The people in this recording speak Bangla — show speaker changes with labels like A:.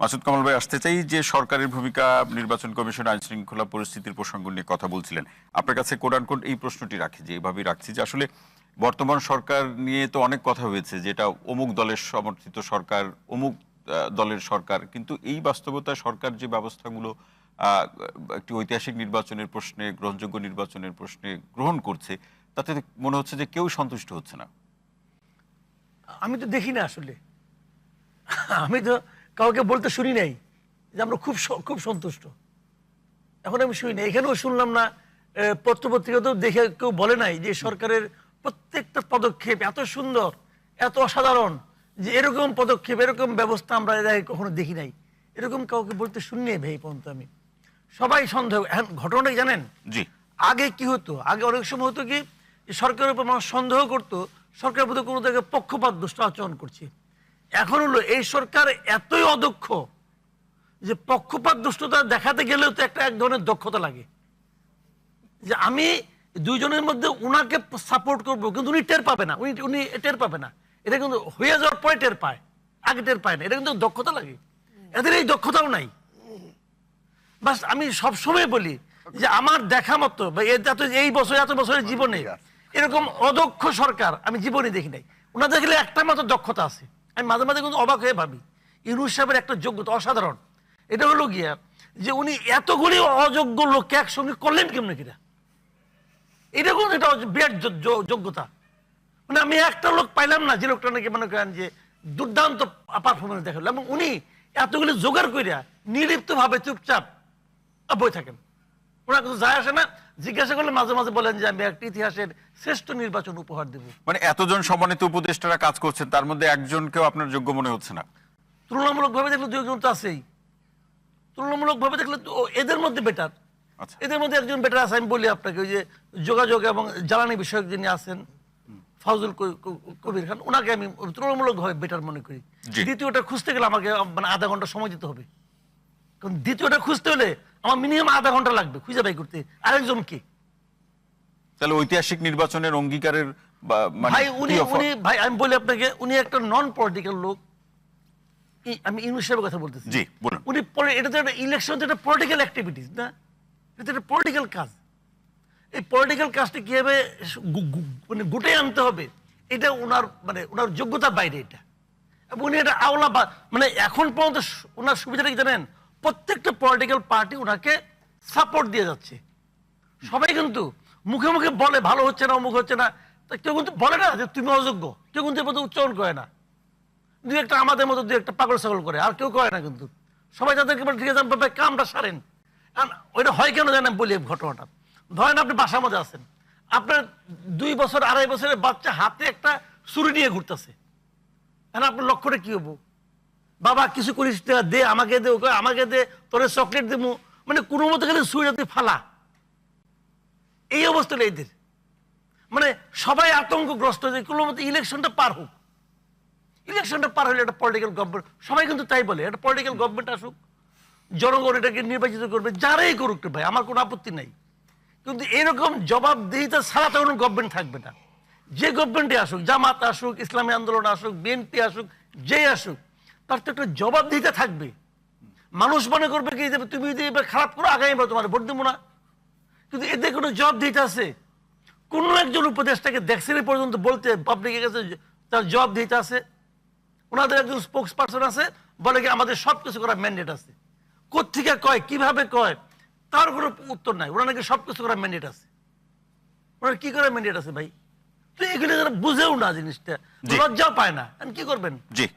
A: মাসুদ কামাল ভাই, আসতে চাই যে সরকারের ভূমিকা, নির্বাচন কমিশন আইন শৃঙ্খলা পরিস্থিতির প্রসঙ্গ নিয়ে কথা বলছিলেন। আপনার কাছে কোট আনকোট এই প্রশ্নটি রাখি, যে এইভাবেই রাখছি যে আসলে বর্তমান সরকার নিয়ে তো অনেক কথা হয়েছে, যেটা অমুক দলের সমর্থিত সরকার, অমুক দলের সরকার, কিন্তু এই বাস্তবতায় সরকার যে ব্যবস্থাগুলো একটি ঐতিহাসিক নির্বাচনের প্রশ্নে, গ্রহণযোগ্য নির্বাচনের প্রশ্নে গ্রহণ করছে, তাতে মনে হচ্ছে যে কেউ সন্তুষ্ট হচ্ছে না।
B: আমি তো দেখি না আসলে, আমি তো কাউকে বলতে শুনি নাই যে আমরা খুব সন্তুষ্ট। এখন আমি শুনি না, এখানেও শুনলাম না, পত্রপত্রিকাতেও দেখে কেউ বলে নাই যে সরকারের প্রত্যেকটা পদক্ষেপ এত সুন্দর, এত অসাধারণ, যে এরকম পদক্ষেপ, এরকম ব্যবস্থা আমরা এর আগে কখনো দেখি নাই। এরকম কাউকে বলতে শুনি নাই ভাই পর্যন্ত। আমি সবাই সন্দেহ। এখন ঘটনাটা জানেন,
A: জি,
B: আগে কি হতো, আগে অনেক সময় হতো কি, যে সরকারের উপর মানুষ সন্দেহ করতো সরকার বোধহয় কোনো জায়গায় পক্ষপাত দুষ্ট আচরণ করছে। এখন হলো এই সরকার এতই অদক্ষ যে পক্ষপাত দুষ্টতা দেখাতে গেলেও তো এক ধরনের দক্ষতা লাগে, যে আমি দুইজনের মধ্যে উনাকে সাপোর্ট করবো, কিন্তু উনি টের পাবে না, উনি টের পাবে না। এটা কিন্তু হয়ে যাওয়ার পরে টের পায়, আগে টের পায় না। এটা কিন্তু দক্ষতা লাগে, এদের এই দক্ষতাও নাই। বাস আমি সবসময় বলি যে আমার দেখা মতো এই বছর, এত বছরের জীবনে এরকম অদক্ষ সরকার আমি জীবনে দেখি নাই। ওনার দেখলে একটা মাত্র দক্ষতা আছে, আমি মাঝে মাঝে কিন্তু অবাক হয়ে ভাবি ইউনূস সাহেবের একটা যোগ্যতা অসাধারণ। এটা হলো গিয়া যে উনি এতগুলি অযোগ্য লোককে একসঙ্গে করলেন কেমন কিনা, এটা কিন্তু এটা বিরাট যোগ্যতা। মানে আমি একটা লোক পাইলাম না যে লোকটা নাকি মনে করেন যে দুর্দান্ত পারফরমেন্স দেখালো, এবং উনি এতগুলি জোগাড় করিয়া নির্লিপ্ত ভাবে চুপচাপ বই থাকেন। ওনার কিছু যায় আসে না, জিজ্ঞাসা করলে মাঝে মাঝে বলেন যে আমি একটা ইতিহাসের শ্রেষ্ঠ নির্বাচন উপহার দেব।
A: মানে এতজন সম্মানিত উপদেষ্টারা কাজ করছেন, তার মধ্যে একজনকেও আপনার যোগ্য মনে হচ্ছে না?
B: তুলনামূলক ভাবে দেখলে দুই একজন তো আছেই, তুলনামূলক ভাবে দেখলে তো এদের মধ্যে বেটার।
A: আচ্ছা,
B: এদের মধ্যে একজন বেটার আছে, আমি বলি আপনাকে, ওই যে যোগাযোগ এবং জ্বালানি বিষয়ক যিনি আছেন ফাউজুল কবির খান, ওনাকে আমি তুলনামূলক ভাবে বেটার মনে করি।
A: জি।
B: দ্বিতীয়টা খুঁজতে গেলে আমাকে মানে আধা ঘন্টা সময় দিতে হবে, কারণ দ্বিতীয়টা খুঁজতে হলে আমার মিনিমাম আধা ঘন্টা লাগবে খুঁজে বাই করতে। আরেকজন কি?
A: তাহলে ঐতিহাসিক নির্বাচনের অঙ্গীকারের মানে
B: ভাই
A: কি offer?
B: ভাই আমি বলি আপনাকে, উনি একটা নন পলিটিক্যাল লোক। আমি ইউনূস সাহেবের কথা বলতেছি।
A: জি, বলুন।
B: উনি এটা তো একটা ইলেকশন, তো একটা পলিটিক্যাল অ্যাক্টিভিটিস না, এটা একটা পলিটিক্যাল কাজ। এই পলিটিক্যাল কাজটা কিভাবে মানে গুটে আনতে হবে, এটা ওনার যোগ্যতার বাইরে এটা। এবং উনি এটা মানে এখন পর্যন্ত ওনার সুবিধাটা কি জানেন, প্রত্যেকটা পলিটিক্যাল পার্টি ওনাকে সাপোর্ট দিয়ে যাচ্ছে। সবাই কিন্তু মুখে মুখে বলে ভালো হচ্ছে না, অমুক হচ্ছে না, তা কেউ কিন্তু বলে না যে তুমি অযোগ্য, কেউ কিন্তু এর উচ্চারণ করে না। দুই একটা আমাদের মতো দুই একটা পাগল ছাগল করে, আর কেউ করে না কিন্তু। সবাই তাদেরকে বলে ঠিক আছে ভাই কামটা সারেন। ওইটা হয় কেন জানেন, বলি ঘটনাটা। ধরেন আপনি বাসার মধ্যে আছেন, আপনার 2 বছর 2.5 বছরের বাচ্চা হাতে একটা ছুরি নিয়ে ঘুরতেছে, আপনার লক্ষ্যটা কি হবো? বাবা কিছু করিস না, দে আমাকে দে, ওকে আমাকে দে, তোর চকলেট দেবো, মানে কোনো মতো গেলে ছুরিটা তুই ফালা। এই অবস্থাটা এদের, মানে সবাই আতঙ্কগ্রস্ত যে কোনো মতো ইলেকশনটা পার হোক। ইলেকশনটা পার হলে একটা পলিটিক্যাল গভর্নমেন্ট, সবাই কিন্তু তাই বলে, একটা পলিটিক্যাল গভর্নমেন্ট আসুক, জনগণ এটাকে নির্বাচিত করবে, যারাই করুক ভাই আমার কোনো আপত্তি নাই। কিন্তু এরকম জবাবদিহিতা ছাড়া তো কোনো গভর্নমেন্ট থাকবে না। যে গভর্নমেন্টে আসুক, জামাত আসুক, ইসলামী আন্দোলন আসুক, বিএনপি আসুক, যেই আসুক, তার তো একটা জবাবদিহিতা থাকবে। মানুষ মনে করবে কি যে তুমি যদি এবার খারাপ করো আগামীবার তোমার ভোট দেবো না। কিন্তু এতে কোনো জবাবদিহিতা আছে? কোনো একজন উপদেষ্টাকে দেখছেন পর্যন্ত বলতে পাবলিকের কাছে তার জবাবদিহিতা আছে? ওনাদের একজন স্পোক্স পার্সন আছে, বলে কি আমাদের সবকিছু করার ম্যান্ডেট আছে। কোত্থেকে কয়, কিভাবে কয়, তার কোনো উত্তর নাই। ওনার নাকি সবকিছু করার ম্যান্ডেট আছে। ওনার কি করার ম্যান্ডেট আছে ভাই? তো এগুলো যারা বুঝেও না জিনিসটা, লজ্জাও পায় না, কি করবেন?
A: জি।